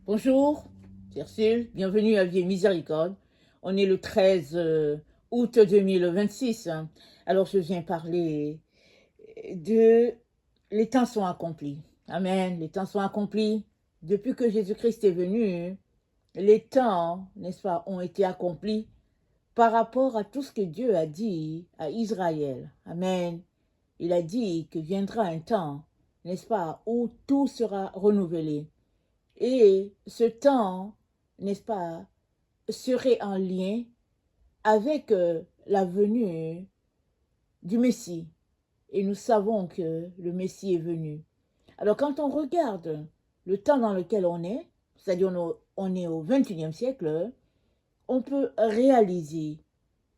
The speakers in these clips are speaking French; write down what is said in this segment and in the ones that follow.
Bonjour, c'est Ursule, bienvenue à Vie et Miséricorde. On est le 13 août 2026. Alors je viens parler de les temps sont accomplis. Amen, les temps sont accomplis. Depuis que Jésus-Christ est venu, les temps, n'est-ce pas, ont été accomplis par rapport à tout ce que Dieu a dit à Israël. Amen. Il a dit que viendra un temps, n'est-ce pas, où tout sera renouvelé. Et ce temps, n'est-ce pas, serait en lien avec la venue du Messie. Et nous savons que le Messie est venu. Alors quand on regarde le temps dans lequel on est, c'est-à-dire on est au XXIe siècle, on peut réaliser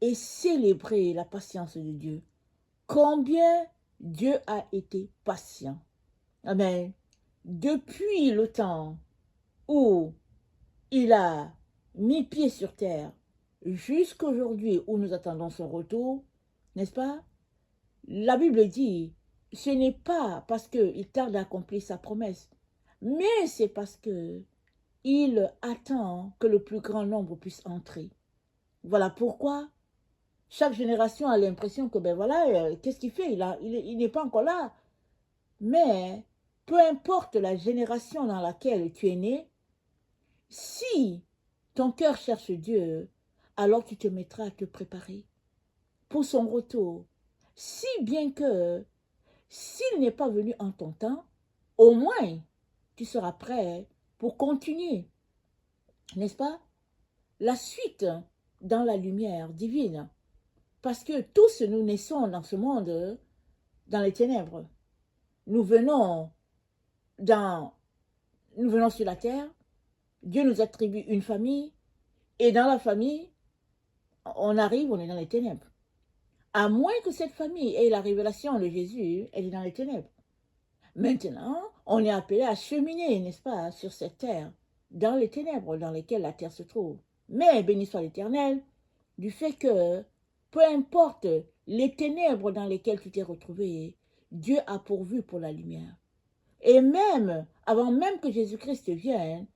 et célébrer la patience de Dieu. Combien Dieu a été patient. Amen. Depuis le temps où il a mis pied sur terre jusqu'aujourd'hui où nous attendons son retour, n'est-ce pas? La Bible dit, ce n'est pas parce qu'il tarde à accomplir sa promesse, mais c'est parce que il attend que le plus grand nombre puisse entrer. Voilà pourquoi chaque génération a l'impression que, ben voilà, qu'est-ce qu'il fait? Il n'est pas encore là. Mais peu importe la génération dans laquelle tu es né, si ton cœur cherche Dieu, alors tu te mettras à te préparer pour son retour. Si bien que, s'il n'est pas venu en ton temps, au moins tu seras prêt pour continuer, n'est-ce pas? La suite dans la lumière divine. Parce que tous nous naissons dans ce monde, dans les ténèbres. Nous venons, dans, nous venons sur la terre, Dieu nous attribue une famille, et dans la famille, on est dans les ténèbres. À moins que cette famille ait la révélation de Jésus, elle est dans les ténèbres. Maintenant, on est appelé à cheminer, n'est-ce pas, sur cette terre, dans les ténèbres dans lesquelles la terre se trouve. Mais béni soit l'Éternel, du fait que, peu importe les ténèbres dans lesquelles tu t'es retrouvé, Dieu a pourvu pour la lumière. Et même, avant même que Jésus-Christ vienne,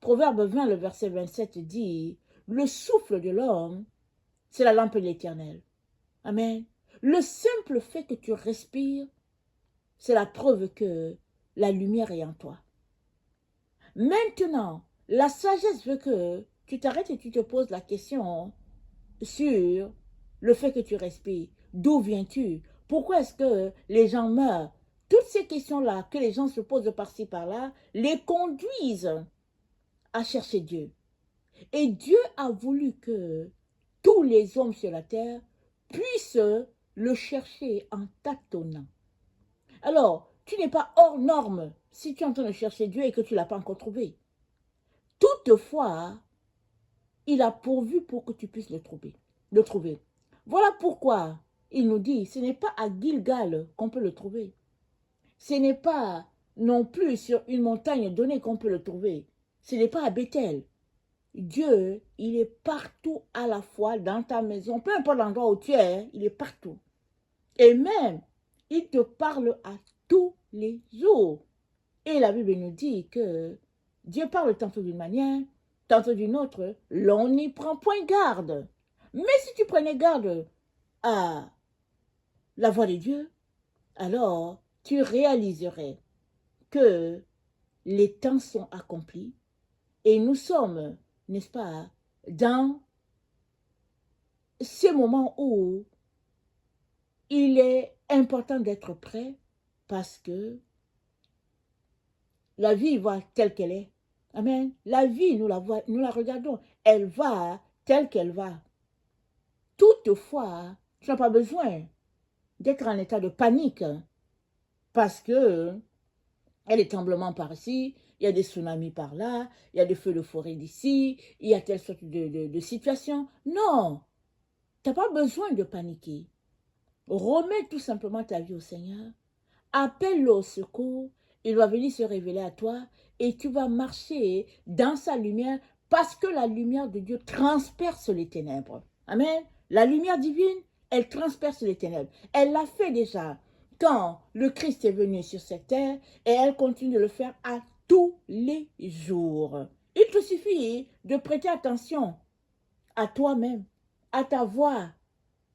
Proverbe 20, le verset 27 dit, le souffle de l'homme, c'est la lampe de l'Éternel. Amen. Le simple fait que tu respires, c'est la preuve que la lumière est en toi. Maintenant, la sagesse veut que tu t'arrêtes et tu te poses la question sur le fait que tu respires. D'où viens-tu? Pourquoi est-ce que les gens meurent? Toutes ces questions-là que les gens se posent par-ci, par-là, les conduisent à chercher Dieu. Et Dieu a voulu que tous les hommes sur la terre puissent le chercher en tâtonnant. Alors, tu n'es pas hors norme si tu es en train de chercher Dieu et que tu ne l'as pas encore trouvé. Toutefois, il a pourvu pour que tu puisses le trouver. Voilà pourquoi il nous dit, ce n'est pas à Gilgal qu'on peut le trouver. Ce n'est pas non plus sur une montagne donnée qu'on peut le trouver. Ce n'est pas à Bethel. Dieu, il est partout à la fois dans ta maison, peu importe l'endroit où tu es, il est partout. Et même, il te parle à tous les jours. Et la Bible nous dit que Dieu parle tantôt d'une manière, tantôt d'une autre, l'on n'y prend point garde. Mais si tu prenais garde à la voix de Dieu, alors tu réaliserais que les temps sont accomplis et nous sommes, n'est-ce pas, dans ces moments où il est important d'être prêt parce que la vie va telle qu'elle est. Amen. La vie, nous la regardons. Elle va telle qu'elle va. Toutefois, tu n'as pas besoin d'être en état de panique parce que il y a des tremblements par-ci, il y a des tsunamis par-là, il y a des feux de forêt d'ici, il y a telle sorte de situation. Non, tu n'as pas besoin de paniquer. Remets tout simplement ta vie au Seigneur. Appelle-le au secours. Il va venir se révéler à toi et tu vas marcher dans sa lumière parce que la lumière de Dieu transperce les ténèbres. Amen. La lumière divine, elle transperce les ténèbres. Elle l'a fait déjà quand le Christ est venu sur cette terre et elle continue de le faire à tous les jours. Il te suffit de prêter attention à toi-même, à ta voix.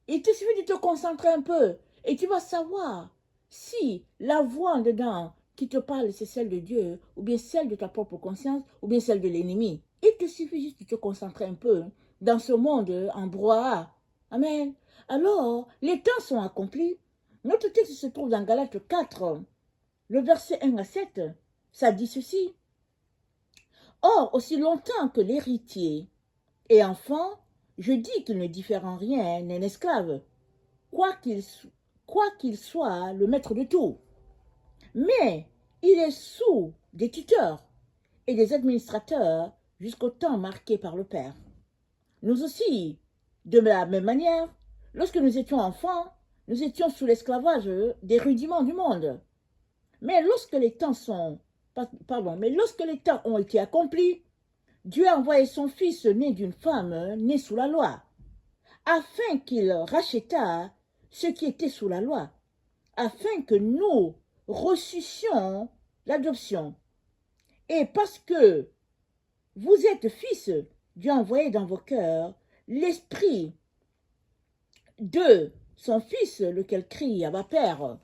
Il te suffit de te concentrer un peu et tu vas savoir si la voix en dedans qui te parle, c'est celle de Dieu, ou bien celle de ta propre conscience, ou bien celle de l'ennemi. Il te suffit juste de te concentrer un peu dans ce monde en brouhaha. Amen. Alors, les temps sont accomplis. Notre texte se trouve dans Galates 4, le verset 1 à 7. Ça dit ceci. Or, aussi longtemps que l'héritier est enfant, je dis qu'il ne diffère en rien d'un esclave, quoi qu'il soit le maître de tout. Mais il est sous des tuteurs et des administrateurs jusqu'au temps marqué par le Père. Nous aussi, de la même manière, lorsque nous étions enfants, nous étions sous l'esclavage des rudiments du monde. Mais lorsque les temps ont été accomplis, Dieu a envoyé son Fils né d'une femme née sous la loi, afin qu'il rachetât ce qui était sous la loi, afin que nous reçussions l'adoption. Et parce que vous êtes fils, Dieu a envoyé dans vos cœurs l'esprit de son Fils, lequel crie « Abba Père ».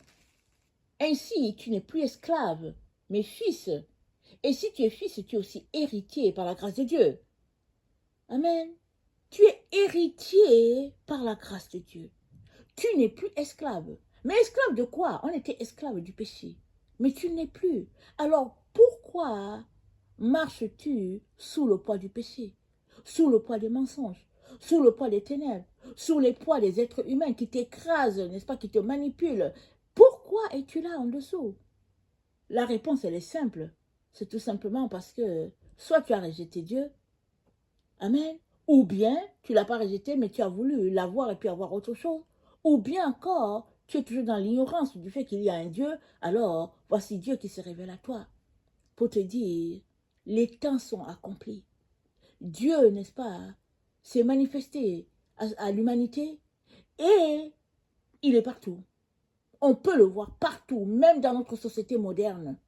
Ainsi, tu n'es plus esclave, mais fils. Et si tu es fils, tu es aussi héritier par la grâce de Dieu. Amen. Tu es héritier par la grâce de Dieu. Tu n'es plus esclave. Mais esclave de quoi? On était esclave du péché. Mais tu n'es plus. Alors pourquoi marches-tu sous le poids du péché? Sous le poids des mensonges? Sous le poids des ténèbres? Sous les poids des êtres humains qui t'écrasent, n'est-ce pas, qui te manipulent? Pourquoi es-tu là en dessous? La réponse, elle est simple. C'est tout simplement parce que soit tu as rejeté Dieu, amen, ou bien tu ne l'as pas rejeté, mais tu as voulu l'avoir et puis avoir autre chose, ou bien encore, tu es toujours dans l'ignorance du fait qu'il y a un Dieu, alors voici Dieu qui se révèle à toi pour te dire, les temps sont accomplis. Dieu, n'est-ce pas, s'est manifesté à l'humanité et il est partout. On peut le voir partout, même dans notre société moderne.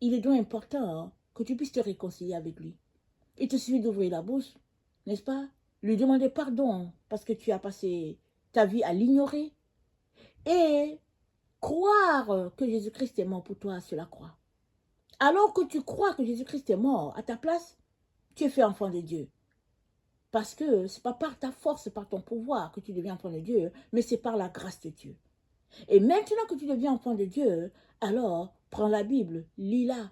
Il est donc important que tu puisses te réconcilier avec lui. Il te suffit d'ouvrir la bouche, n'est-ce pas? Lui demander pardon parce que tu as passé ta vie à l'ignorer et croire que Jésus-Christ est mort pour toi sur la croix. Alors que tu crois que Jésus-Christ est mort à ta place, tu es fait enfant de Dieu. Parce que ce n'est pas par ta force, par ton pouvoir que tu deviens enfant de Dieu, mais c'est par la grâce de Dieu. Et maintenant que tu deviens enfant de Dieu, alors prends la Bible, lis-la.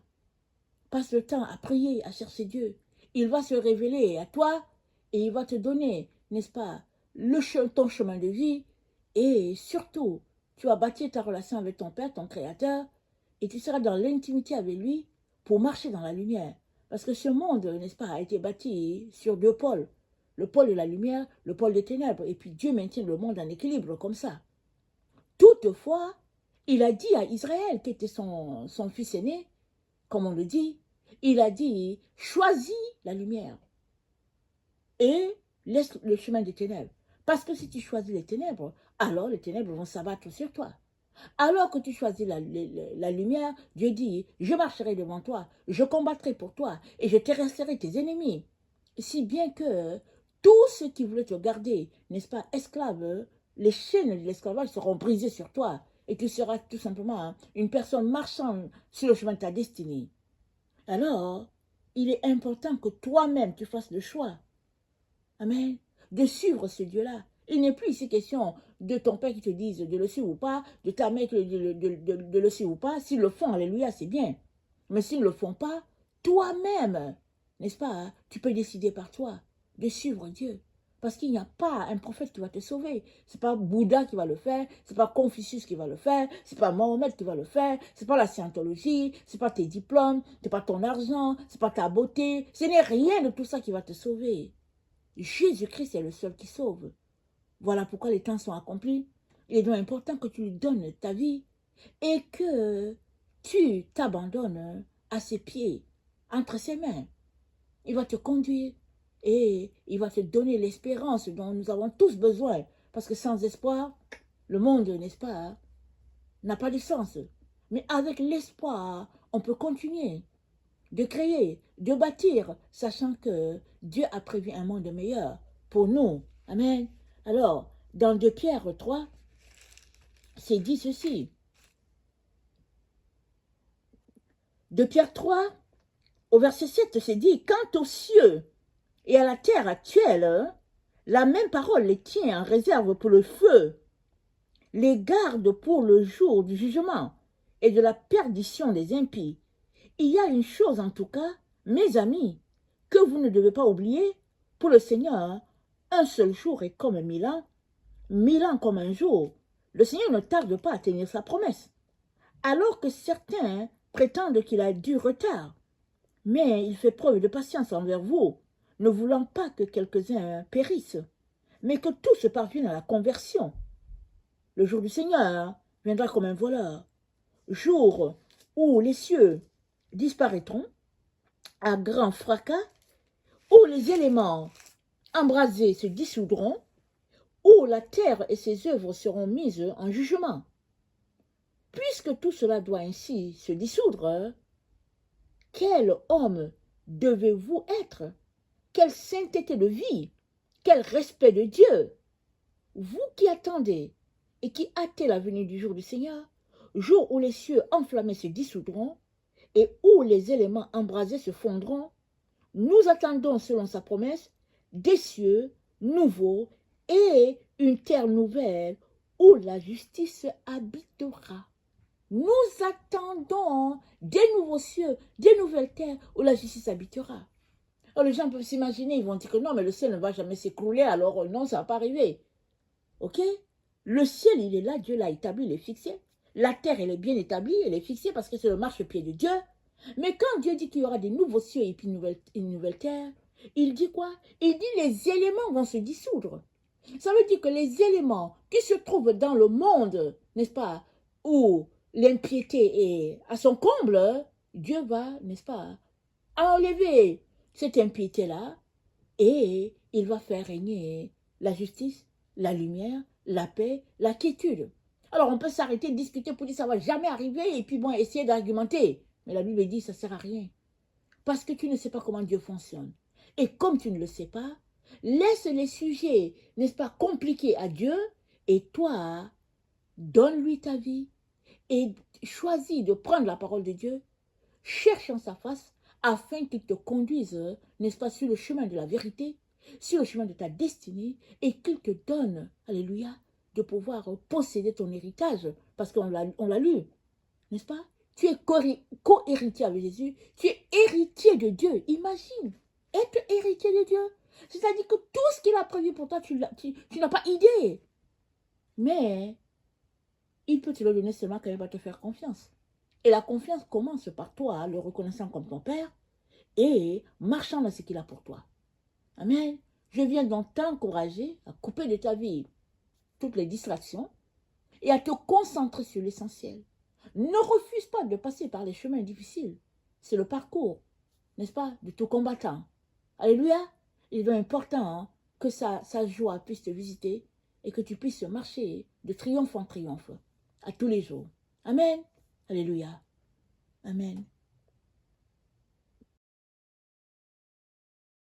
Passe le temps à prier, à chercher Dieu. Il va se révéler à toi et il va te donner, n'est-ce pas, ton chemin de vie. Et surtout, tu vas bâtir ta relation avec ton Père, ton Créateur, et tu seras dans l'intimité avec lui pour marcher dans la lumière. Parce que ce monde, n'est-ce pas, a été bâti sur deux pôles. Le pôle de la lumière, le pôle des ténèbres. Et puis Dieu maintient le monde en équilibre comme ça. Toutefois, il a dit à Israël, qui était son fils aîné, comme on le dit, il a dit, choisis la lumière et laisse le chemin des ténèbres. Parce que si tu choisis les ténèbres, alors les ténèbres vont s'abattre sur toi. Alors que tu choisis la lumière, Dieu dit, je marcherai devant toi, je combattrai pour toi et je terrasserai tes ennemis. Si bien que tous ceux qui voulaient te garder, n'est-ce pas, esclave, les chaînes de l'esclavage seront brisées sur toi et tu seras tout simplement une personne marchant sur le chemin de ta destinée. Alors, il est important que toi-même tu fasses le choix, amen, de suivre ce Dieu-là. Il n'est plus ici question de ton père qui te dise de le suivre ou pas, de ta mère de le suivre ou pas. S'ils le font, alléluia, c'est bien. Mais s'ils ne le font pas, toi-même, n'est-ce pas, tu peux décider par toi de suivre Dieu. Parce qu'il n'y a pas un prophète qui va te sauver. Ce n'est pas Bouddha qui va le faire, ce n'est pas Confucius qui va le faire, ce n'est pas Mohamed qui va le faire, ce n'est pas la scientologie, ce n'est pas tes diplômes, ce n'est pas ton argent, ce n'est pas ta beauté. Ce n'est rien de tout ça qui va te sauver. Jésus-Christ est le seul qui sauve. Voilà pourquoi les temps sont accomplis. Il est donc important que tu lui donnes ta vie et que tu t'abandonnes à ses pieds, entre ses mains. Il va te conduire et il va te donner l'espérance dont nous avons tous besoin. Parce que sans espoir, le monde, n'est-ce pas, n'a pas de sens. Mais avec l'espoir, on peut continuer. de créer, de bâtir, sachant que Dieu a prévu un monde meilleur pour nous. Amen. Alors, dans 2 Pierre 3, c'est dit ceci. 2 Pierre 3, au verset 7, c'est dit, « Quant aux cieux et à la terre actuelle, la même parole les tient en réserve pour le feu, les garde pour le jour du jugement et de la perdition des impies. Il y a une chose en tout cas, mes amis, que vous ne devez pas oublier, pour le Seigneur, un seul jour est comme 1000 ans comme un jour. Le Seigneur ne tarde pas à tenir sa promesse, alors que certains prétendent qu'il a du retard. Mais il fait preuve de patience envers vous, ne voulant pas que quelques-uns périssent, mais que tous parviennent à la conversion. Le jour du Seigneur viendra comme un voleur, jour où les cieux disparaîtront à grand fracas, où les éléments embrasés se dissoudront, où la terre et ses œuvres seront mises en jugement. Puisque tout cela doit ainsi se dissoudre, quel homme devez-vous être? Quelle sainteté de vie? Quel respect de Dieu? Vous qui attendez et qui hâtez la venue du jour du Seigneur, jour où les cieux enflammés se dissoudront et où les éléments embrasés se fondront, nous attendons, selon sa promesse, des cieux nouveaux et une terre nouvelle où la justice habitera. Nous attendons des nouveaux cieux, des nouvelles terres où la justice habitera. Alors les gens peuvent s'imaginer, ils vont dire que non, mais le ciel ne va jamais s'écrouler, alors non, ça ne va pas arriver. Ok? Le ciel, il est là, Dieu l'a établi, il est fixé. La terre, elle est bien établie, elle est fixée parce que c'est le marchepied de Dieu. Mais quand Dieu dit qu'il y aura des nouveaux cieux et puis une nouvelle terre, il dit quoi? Il dit les éléments vont se dissoudre. Ça veut dire que les éléments qui se trouvent dans le monde, n'est-ce pas, où l'impiété est à son comble, Dieu va, n'est-ce pas, enlever cette impiété-là et il va faire régner la justice, la lumière, la paix, la quiétude. Alors on peut s'arrêter, discuter pour dire ça ne va jamais arriver et puis bon, essayer d'argumenter. Mais la Bible dit ça ne sert à rien. Parce que tu ne sais pas comment Dieu fonctionne. Et comme tu ne le sais pas, laisse les sujets, n'est-ce pas, compliqués à Dieu et toi, donne-lui ta vie et choisis de prendre la parole de Dieu, cherche en sa face afin qu'il te conduise, n'est-ce pas, sur le chemin de la vérité, sur le chemin de ta destinée et qu'il te donne, alléluia, de pouvoir posséder ton héritage parce qu'on l'a lu, n'est-ce pas? Tu es co-héritier avec Jésus, tu es héritier de Dieu. Imagine, être héritier de Dieu. C'est-à-dire que tout ce qu'il a prévu pour toi, tu n'as pas idée. Mais il peut te le donner seulement quand il va te faire confiance. Et la confiance commence par toi, le reconnaissant comme ton Père et marchant dans ce qu'il a pour toi. Amen. Je viens donc t'encourager à couper de ta vie toutes les distractions et à te concentrer sur l'essentiel. Ne refuse pas de passer par les chemins difficiles. C'est le parcours, n'est-ce pas, de tout combattant. Alléluia. Il est important que sa joie puisse te visiter et que tu puisses marcher de triomphe en triomphe à tous les jours. Amen. Alléluia. Amen.